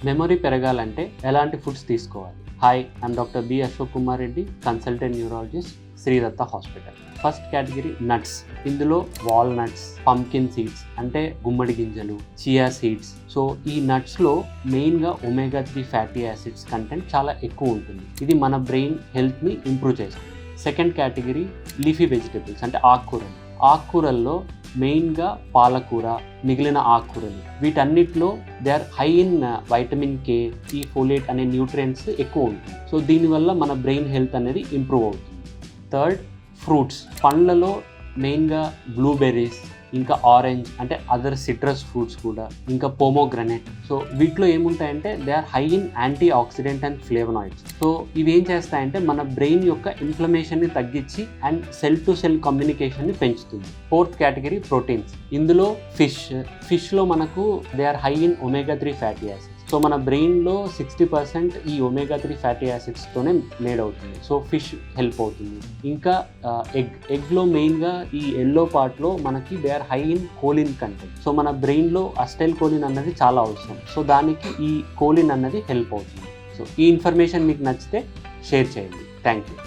Memory పెరగాలంటే ఎలాంటి foods తీసుకోవాలి? Hi, I'm doctor B Ashok Kumar Reddy, consultant neurologist, Sridatta hospital. First category nuts. ఇందులో వాల్నట్స్, పంకిన్ సీడ్స్ అంటే గుమ్మడి గింజలు, చియా సీడ్స్. సో ఈ నట్స్లో మెయిన్గా ఒమేగా 3 ఫ్యాటీ యాసిడ్స్ కంటెంట్ చాలా ఎక్కువ ఉంటుంది. ఇది మన బ్రెయిన్ హెల్త్ని ఇంప్రూవ్ చేస్తుంది. సెకండ్ కేటగిరీ లీఫీ వెజిటబుల్స్ అంటే ఆకుకూరలు. ఆకుకూరల్లో మెయిన్గా పాలకూర, మిగిలిన ఆకుకూరలు, వీటన్నిటిలో they are high in vitamin K, ఈ ఫోలేట్ అనే న్యూట్రియంట్స్ ఎక్కువ ఉంటుంది. సో దీనివల్ల మన బ్రెయిన్ హెల్త్ అనేది ఇంప్రూవ్ అవుతుంది. Third, fruits. పండ్లలో మెయిన్గా బ్లూబెర్రీస్, ఇంకా ఆరెంజ్ అంటే అదర్ సిట్రస్ ఫ్రూట్స్ కూడా, ఇంకా పోమోగ్రనేట్. సో వీటిలో ఏముంటాయంటే they are high in antioxidant and flavonoids. So ఇవి ఏం చేస్తాయంటే మన బ్రెయిన్ యొక్క ఇన్ఫ్లమేషన్ని తగ్గించి అండ్ సెల్ టు సెల్ కమ్యూనికేషన్ని పెంచుతుంది. Fourth category proteins. ఇందులో ఫిష్లో మనకు they are high in omega 3 fatty acids. So మన బ్రెయిన్లో 60% ఈ ఒమేగా 3 ఫ్యాటీ యాసిడ్స్తోనే మేడ్ అవుతుంది. సో ఫిష్ హెల్ప్ అవుతుంది. ఇంకా ఎగ్లో మెయిన్గా ఈ ఎల్లో పార్ట్లో మనకి they are high in choline content. So మన బ్రెయిన్లో అస్టైల్ కోలిన్ అన్నది చాలా అవసరం. సో దానికి ఈ కోలిన్ అన్నది హెల్ప్ అవుతుంది. సో ఈ ఇన్ఫర్మేషన్ మీకు నచ్చితే షేర్ చేయండి. Thank you.